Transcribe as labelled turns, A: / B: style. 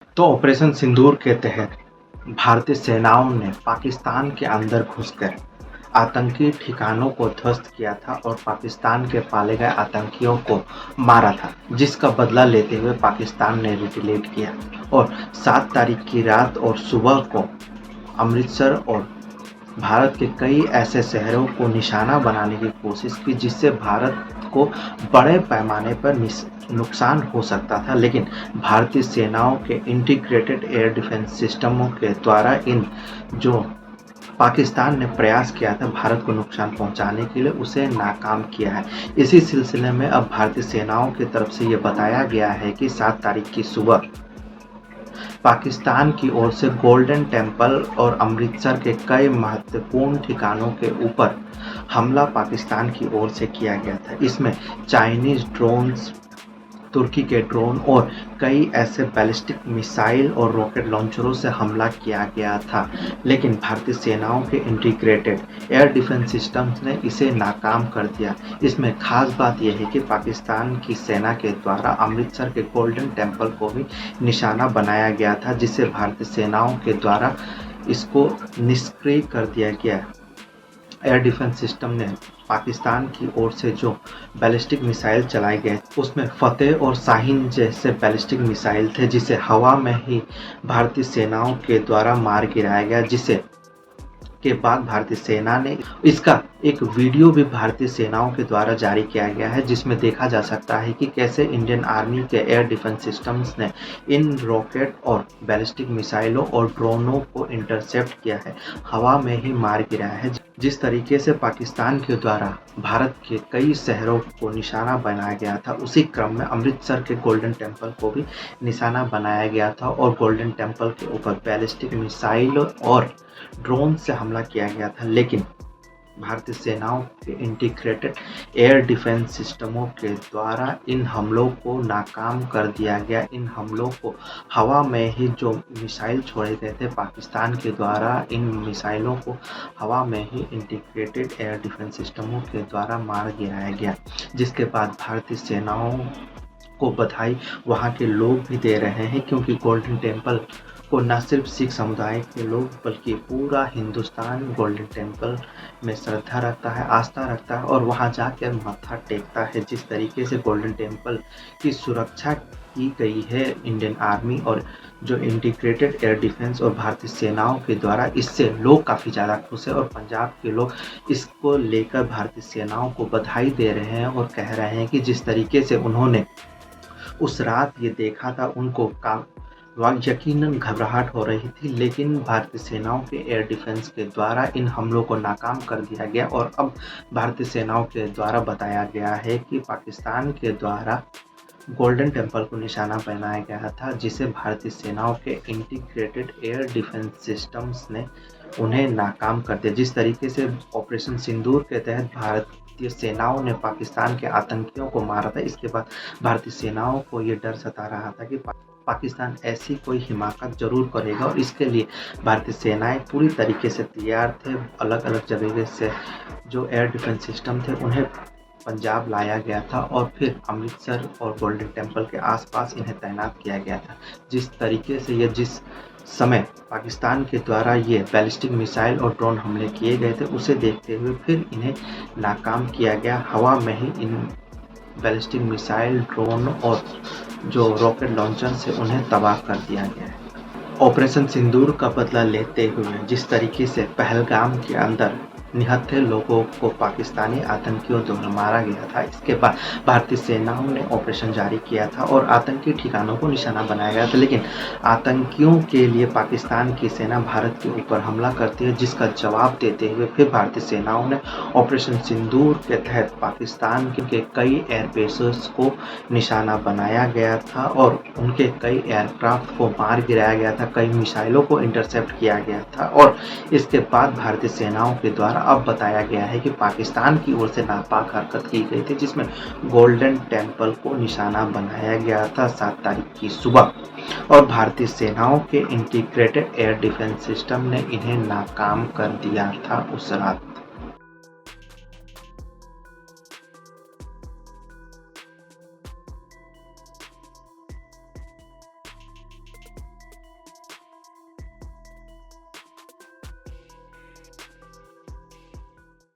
A: तो ऑपरेशन सिंदूर के तहत भारतीय सेनाओं ने पाकिस्तान के अंदर घुसकर आतंकी ठिकानों को ध्वस्त किया था और पाकिस्तान के पाले गए आतंकियों को मारा था, जिसका बदला लेते हुए पाकिस्तान ने रिटेलिएट किया और 7 तारीख की रात और सुबह को अमृतसर और भारत के कई ऐसे शहरों को निशाना बनाने की कोशिश की जिससे भारत को बड़े पैमाने पर नुकसान हो सकता था, लेकिन भारतीय सेनाओं के इंटीग्रेटेड एयर डिफेंस सिस्टमों के द्वारा इन जो पाकिस्तान ने प्रयास किया था भारत को नुकसान पहुंचाने के लिए, उसे नाकाम किया है। इसी सिलसिले में अब भारतीय सेनाओं की तरफ से ये बताया गया है कि 7 तारीख की सुबह पाकिस्तान की ओर से गोल्डन टेम्पल और अमृतसर के कई महत्वपूर्ण ठिकानों के ऊपर हमला पाकिस्तान की ओर से किया गया था। इसमें चाइनीज ड्रोन्स, तुर्की के ड्रोन और कई ऐसे बैलिस्टिक मिसाइल और रॉकेट लॉन्चरों से हमला किया गया था, लेकिन भारतीय सेनाओं के इंटीग्रेटेड एयर डिफेंस सिस्टम्स ने इसे नाकाम कर दिया। इसमें खास बात यह है कि पाकिस्तान की सेना के द्वारा अमृतसर के गोल्डन टेम्पल को भी निशाना बनाया गया था, जिसे भारतीय सेनाओं के द्वारा इसको निष्क्रिय कर दिया गया। एयर डिफेंस सिस्टम ने पाकिस्तान की ओर से जो बैलिस्टिक मिसाइल चलाए गए उसमें फतेह और शाहीन जैसे बैलिस्टिक मिसाइल थे, जिसे हवा में ही भारतीय सेनाओं के द्वारा मार गिराया गया, जिसे के बाद भारतीय सेना ने इसका एक वीडियो भी भारतीय सेनाओं के द्वारा जारी किया गया है, जिसमें देखा जा सकता है कि कैसे इंडियन आर्मी के एयर डिफेंस सिस्टम्स ने इन रॉकेट और बैलिस्टिक मिसाइलों और ड्रोनों को इंटरसेप्ट किया है, हवा में ही मार गिराया है। जिस तरीके से पाकिस्तान के द्वारा भारत के कई शहरों को निशाना बनाया गया था, उसी क्रम में अमृतसर के गोल्डन टेम्पल को भी निशाना बनाया गया था और गोल्डन टेम्पल के ऊपर बैलिस्टिक मिसाइल और ड्रोन से हमला किया गया था, लेकिन भारतीय सेनाओं के इंटीग्रेटेड एयर डिफेंस सिस्टमों के द्वारा इन हमलों को नाकाम कर दिया गया। इन हमलों को हवा में ही जो मिसाइल छोड़े गए थे पाकिस्तान के द्वारा, इन मिसाइलों को हवा में ही इंटीग्रेटेड एयर डिफेंस सिस्टमों के द्वारा मार गिराया गया, जिसके बाद भारतीय सेनाओं को बधाई वहाँ के लोग भी दे रहे हैं, क्योंकि गोल्डन टेम्पल को न सिर्फ सिख समुदाय के लोग बल्कि पूरा हिंदुस्तान गोल्डन टेम्पल में श्रद्धा रखता है, आस्था रखता है और वहां जाकर माथा टेकता है। जिस तरीके से गोल्डन टेम्पल की सुरक्षा की गई है इंडियन आर्मी और जो इंटीग्रेटेड एयर डिफेंस और भारतीय सेनाओं के द्वारा, इससे लोग काफ़ी ज़्यादा खुश है और पंजाब के लोग इसको लेकर भारतीय सेनाओं को बधाई दे रहे हैं और कह रहे हैं कि जिस तरीके से उन्होंने उस रात ये देखा था, उनको यकीनन घबराहट हो रही थी, लेकिन भारतीय सेनाओं के एयर डिफेंस के द्वारा इन हमलों को नाकाम कर दिया गया और अब भारतीय सेनाओं के द्वारा बताया गया है कि पाकिस्तान के द्वारा गोल्डन टेम्पल को निशाना बनाया गया था, जिसे भारतीय सेनाओं के इंटीग्रेटेड एयर डिफेंस सिस्टम्स ने उन्हें नाकाम कर दिया। जिस तरीके से ऑपरेशन सिंदूर के तहत भारतीय सेनाओं ने पाकिस्तान के आतंकियों को मारा था, इसके बाद भारतीय सेनाओं को ये डर सता रहा था कि पाकिस्तान ऐसी कोई हिमाकत जरूर करेगा और इसके लिए भारतीय सेनाएं पूरी तरीके से तैयार थे। अलग अलग जगह से जो एयर डिफेंस सिस्टम थे उन्हें पंजाब लाया गया था और फिर अमृतसर और गोल्डन टेम्पल के आसपास इन्हें तैनात किया गया था। जिस तरीके से जिस समय पाकिस्तान के द्वारा ये बैलिस्टिक मिसाइल और ड्रोन हमले किए गए थे, उसे देखते हुए फिर इन्हें नाकाम किया गया। हवा में ही इन बैलिस्टिक मिसाइल, ड्रोन और जो रॉकेट लॉन्चर से उन्हें तबाह कर दिया गया है। ऑपरेशन सिंदूर का बदला लेते हुए जिस तरीके से पहलगाम के अंदर निहत्थे लोगों को पाकिस्तानी आतंकियों द्वारा मारा गया था, इसके बाद भारतीय सेनाओं ने ऑपरेशन जारी किया था और आतंकी ठिकानों को निशाना बनाया गया था, लेकिन आतंकियों के लिए पाकिस्तान की सेना भारत के ऊपर हमला करती है, जिसका जवाब देते हुए फिर भारतीय सेनाओं ने ऑपरेशन सिंदूर के तहत पाकिस्तान के कई एयरबेसेस को निशाना बनाया गया था और उनके कई एयरक्राफ्ट को मार गिराया गया था, कई मिसाइलों को इंटरसेप्ट किया गया था और इसके बाद भारतीय सेनाओं के द्वारा अब बताया गया है कि पाकिस्तान की ओर से नापाक हरकत की गई थी, जिसमें गोल्डन टेम्पल को निशाना बनाया गया था 7 तारीख की सुबह और भारतीय सेनाओं के इंटीग्रेटेड एयर डिफेंस सिस्टम ने इन्हें नाकाम कर दिया था उस रात।